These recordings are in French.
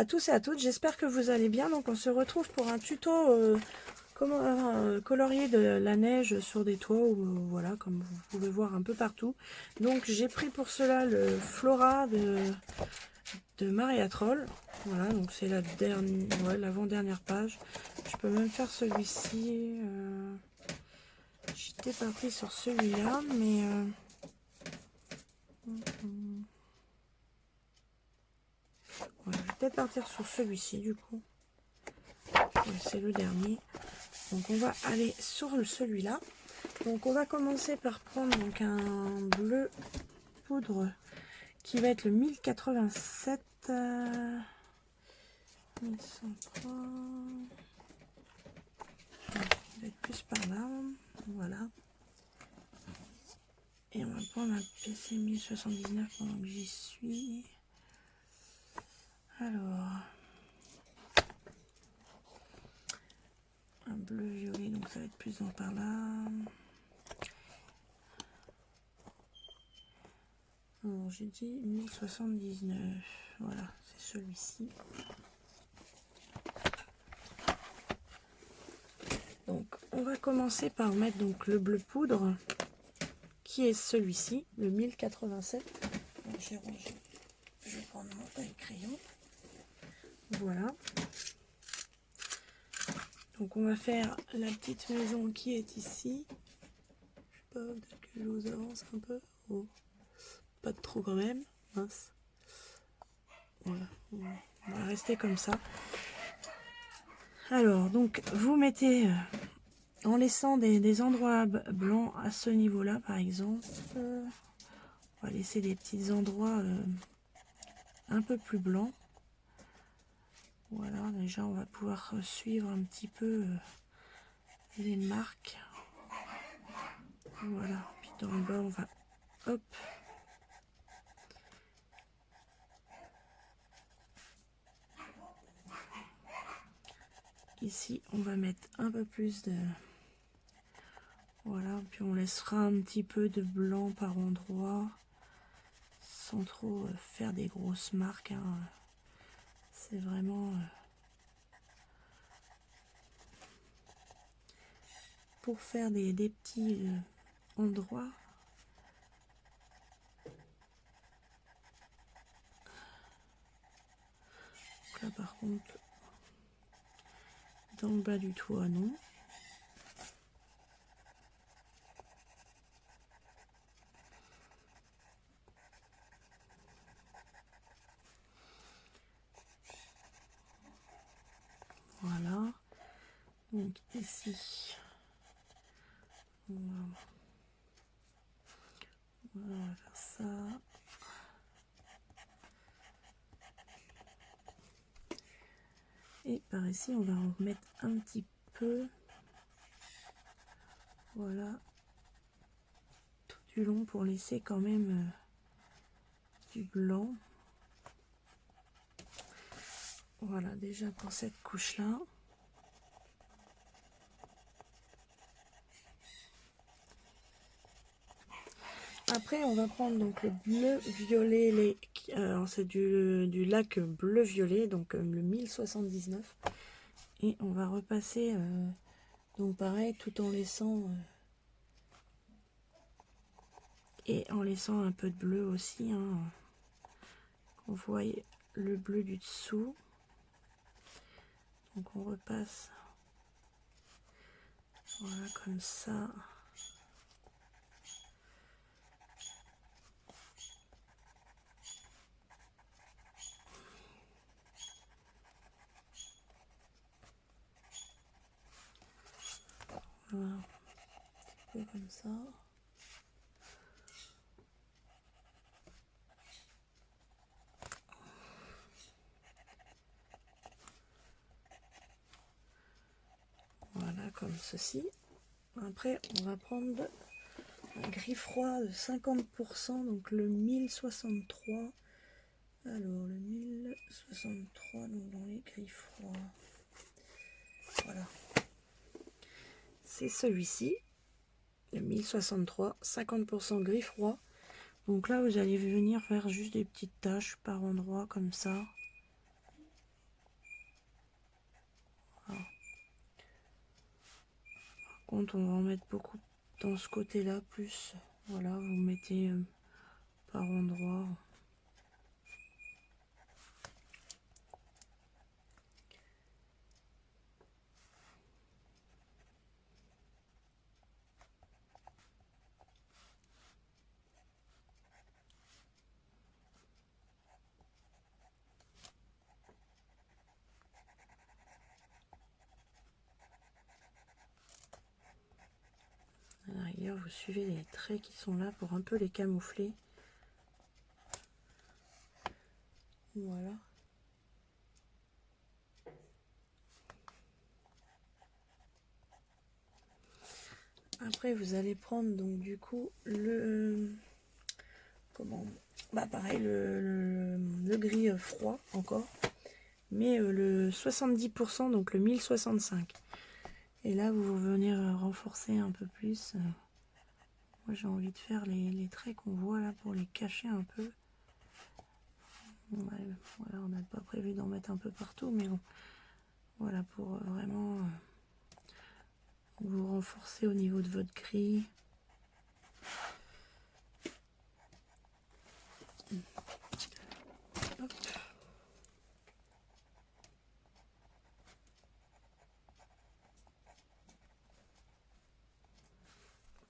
tous et à toutes, j'espère que vous allez bien. Donc on se retrouve pour un tuto comment colorier de la neige sur des toits, ou voilà, comme vous pouvez voir un peu partout. Donc j'ai pris pour cela le Flora de Maria Troll. Voilà, donc c'est la dernière, ouais, l'avant-dernière page. Je peux même faire celui-ci. J'étais partie sur celui-là, mais ouais, je vais peut-être partir sur celui-ci du coup. Ouais, c'est le dernier. Donc on va aller sur celui-là. Donc on va commencer par prendre donc un bleu poudre qui va être le 1087 1103. Il va être plus par là. Voilà. Et on va prendre un PC 1079 pendant que j'y suis. Alors, un bleu violet, donc ça va être plus dans par là. Alors j'ai dit 1079. Voilà, c'est celui-ci. Donc on va commencer par mettre donc le bleu poudre qui est celui-ci, le 1087. J'ai rangé. Je vais prendre mon taille crayon. Voilà. Donc on va faire la petite maison qui est ici. Je sais pas, peut-être que je vous avance un peu. Oh, pas de trop quand même. Mince. Voilà. On va rester comme ça. Alors donc vous mettez en laissant des endroits blancs à ce niveau-là par exemple. On va laisser des petits endroits un peu plus blancs. Voilà, déjà on va pouvoir suivre un petit peu les marques. Voilà, puis dans le bas on va hop. Ici on va mettre un peu plus de... Voilà, puis on laissera un petit peu de blanc par endroit, sans trop faire des grosses marques, hein. C'est vraiment pour faire des petits endroits. Donc là par contre, dans le bas du toit non. Voilà, donc ici on va faire ça. Et par ici on va en remettre un petit peu. Voilà, tout du long pour laisser quand même du blanc. Voilà, déjà pour cette couche là. Après on va prendre donc le bleu violet, alors c'est du lac bleu violet, donc le 1079, et on va repasser donc pareil tout en laissant et en laissant un peu de bleu aussi, hein. On voit le bleu du dessous, donc on repasse voilà comme ça. Voilà, un petit peu comme ça. Voilà, comme ceci. Après, on va prendre un gris froid de 50%, donc le 1063. Alors, le 1063, donc dans les gris froids. Voilà. C'est celui-ci, le 1063, 50% gris froid. Donc là, vous allez venir faire juste des petites taches par endroit, comme ça. contre, on va en mettre beaucoup dans ce côté-là, plus. Voilà, vous mettez par endroit. D'ailleurs, vous suivez les traits qui sont là pour un peu les camoufler. Voilà. Après, vous allez prendre donc du coup le comment bah pareil le gris froid encore, mais le 70%, donc le 1065. Et là, vous venez renforcer un peu plus. Moi, j'ai envie de faire les traits qu'on voit là pour les cacher un peu. Ouais, voilà, on n'a pas prévu d'en mettre un peu partout, mais bon, voilà, pour vraiment vous renforcer au niveau de votre gris. Hop.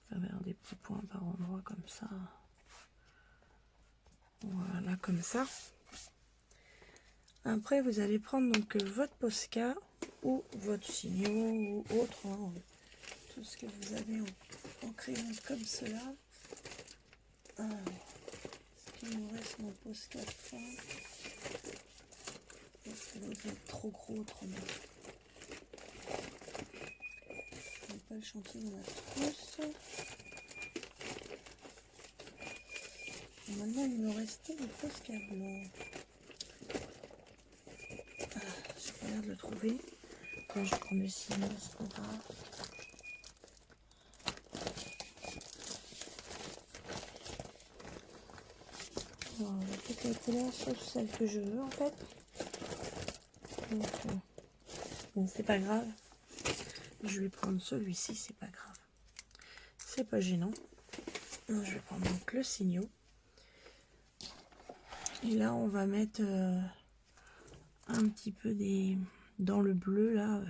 Faire des petits points par endroit comme ça. Voilà, comme ça. Après, vous allez prendre donc votre Posca ou votre Signo ou autre, hein, tout ce que vous avez en crayon comme cela. Est-ce qu'il nous reste mon Posca fin? Est-ce que l'autre va être trop gros autrement? Je n'ai pas le chantier dans la trousse. Et maintenant, il me restait le Posca blanc. J'ai pas l'air de le trouver. Quand je prends le Signo, c'est pas grave. Alors, toutes les couleurs sauf celle que je veux en fait. Donc, bon, c'est pas grave. Je vais prendre celui-ci, c'est pas grave. C'est pas gênant. Donc, je vais prendre donc le Signo. Et là, on va mettre un petit peu dans le bleu là.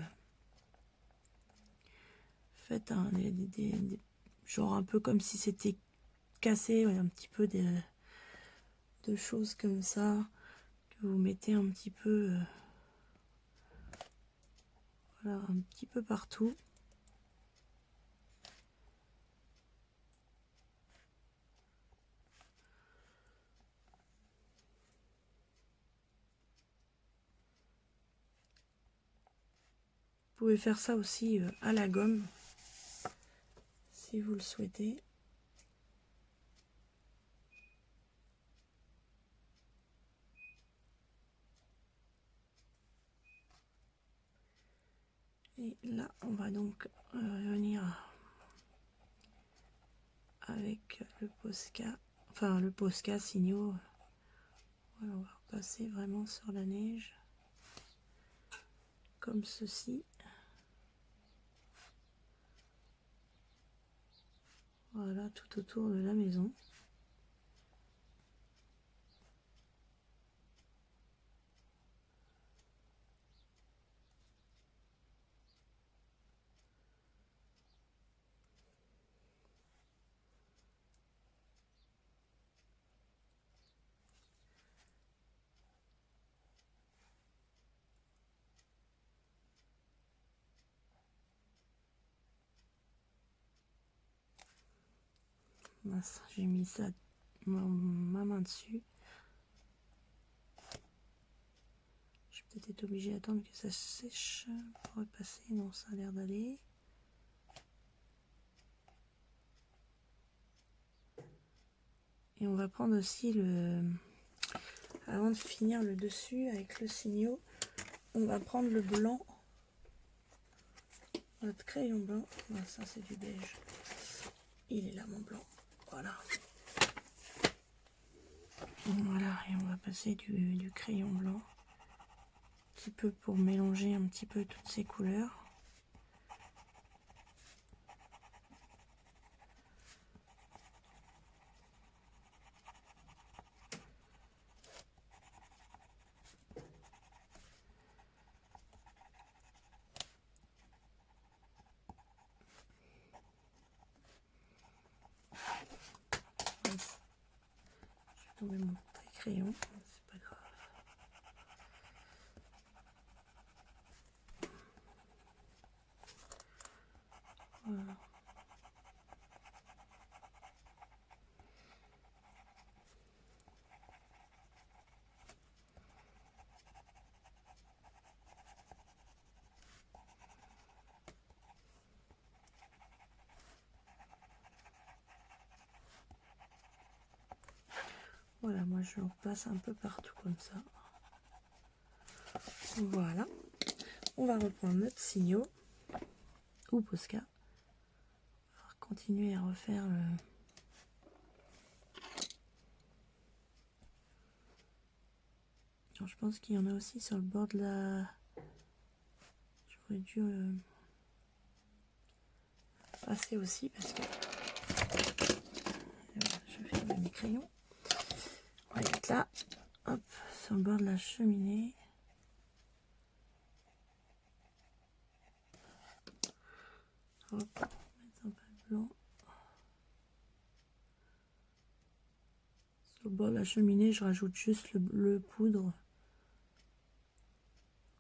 Faites genre un peu comme si c'était cassé, ouais, un petit peu de choses comme ça que vous mettez un petit peu, voilà, un petit peu partout. Vous pouvez faire ça aussi à la gomme si vous le souhaitez. Et là, on va donc venir avec le Posca, enfin le Posca Signo. Voilà, on va repasser vraiment sur la neige, comme ceci. Voilà, tout autour de la maison. J'ai mis ça, ma main dessus. Je vais peut-être être obligée d'attendre que ça sèche pour repasser. Non, ça a l'air d'aller. Et on va prendre aussi avant de finir le dessus avec le Signo, on va prendre le blanc, notre crayon blanc. Ah, ça c'est du beige. Il est là mon blanc. Voilà. Voilà, et on va passer du crayon blanc. Un petit peu pour mélanger un petit peu toutes ces couleurs. tomber mon crayon, c'est pas grave. Voilà. Voilà, moi je en passe un peu partout comme ça. Voilà. On va reprendre notre signaux ou Posca. On va continuer à refaire le... Alors, je pense qu'il y en a aussi sur le bord de la... J'aurais dû passer aussi parce que... Voilà, je ferme mes crayons. On va être là, hop, sur le bord de la cheminée. Hop, mettre un peu de blanc. Sur le bord de la cheminée, je rajoute juste le poudre.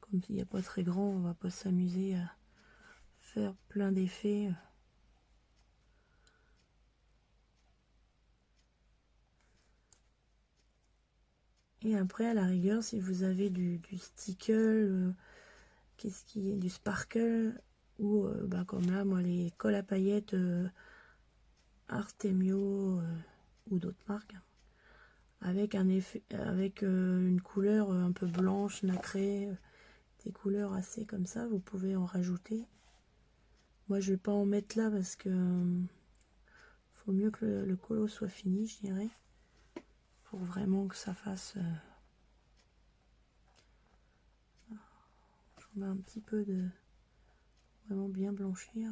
Comme il n'y a pas très grand, on va pas s'amuser à faire plein d'effets. Et après, à la rigueur, si vous avez du stickle, qu'est-ce qui est du sparkle, ou comme là, moi, les colles à paillettes Artemio ou d'autres marques, avec un effet, avec une couleur un peu blanche, nacrée, des couleurs assez comme ça, vous pouvez en rajouter. Moi, je vais pas en mettre là parce que faut mieux que le colo soit fini, je dirais, pour vraiment que ça fasse. J'en mets un petit peu de vraiment bien blanchir.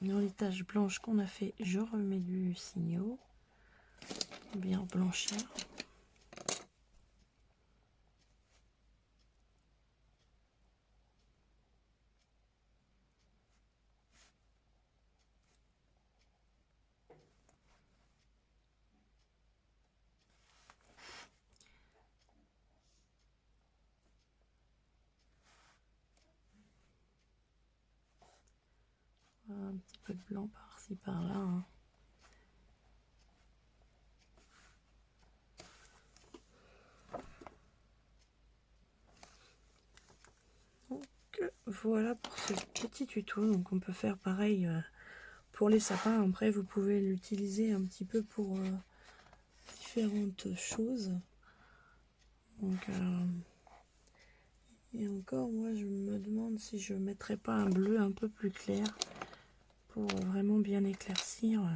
Dans les taches blanches qu'on a fait, je remets du signaux, bien blanchir. Un petit peu de blanc par-ci par-là. Hein. Donc voilà pour ce petit tuto. Donc on peut faire pareil pour les sapins. Après vous pouvez l'utiliser un petit peu pour différentes choses. Donc et encore moi je me demande si je mettrais pas un bleu un peu plus clair pour vraiment bien éclaircir.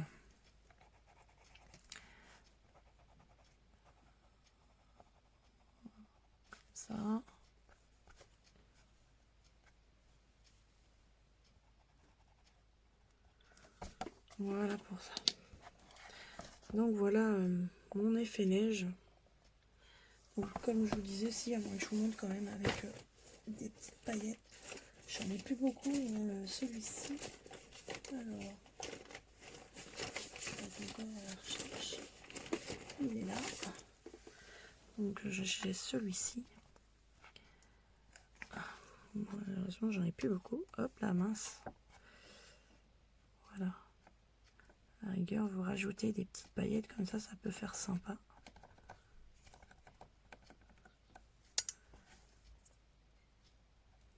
Ça. Voilà pour ça. Donc voilà mon effet neige. Donc, comme je vous disais, si, moi je vous montre quand même avec des petites paillettes. J'en ai plus beaucoup, celui-ci. Alors, je vais encore à la recherche. Il est là. Donc j'ai celui-ci. Malheureusement, j'en ai plus beaucoup. Hop, la mince. Voilà. À la rigueur, vous rajoutez des petites paillettes comme ça peut faire sympa.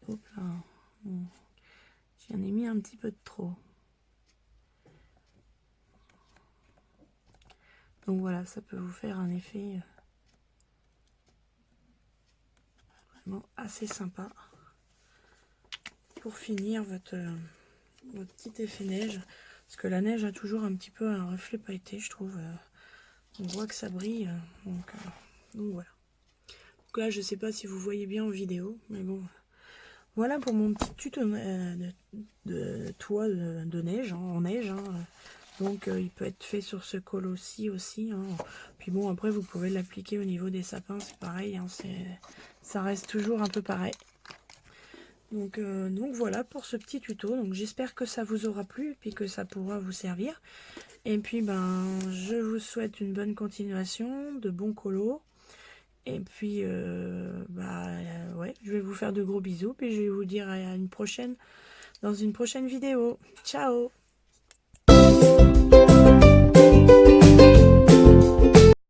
Hop là. J'en ai mis un petit peu de trop. Donc voilà, ça peut vous faire un effet vraiment assez sympa. Pour finir votre petit effet neige. Parce que la neige a toujours un petit peu un reflet pailleté, je trouve. On voit que ça brille. Donc voilà. Donc là, je sais pas si vous voyez bien en vidéo, mais bon. Voilà pour mon petit tuto de toit de neige, hein, en neige. Hein. Donc il peut être fait sur ce col-ci aussi. Hein. Puis bon, après vous pouvez l'appliquer au niveau des sapins, c'est pareil. Hein, ça reste toujours un peu pareil. Donc voilà pour ce petit tuto. Donc j'espère que ça vous aura plu et puis que ça pourra vous servir. Et puis ben je vous souhaite une bonne continuation, de bons colos. Et puis ouais, je vais vous faire de gros bisous. Puis je vais vous dire à une prochaine, dans une prochaine vidéo. Ciao!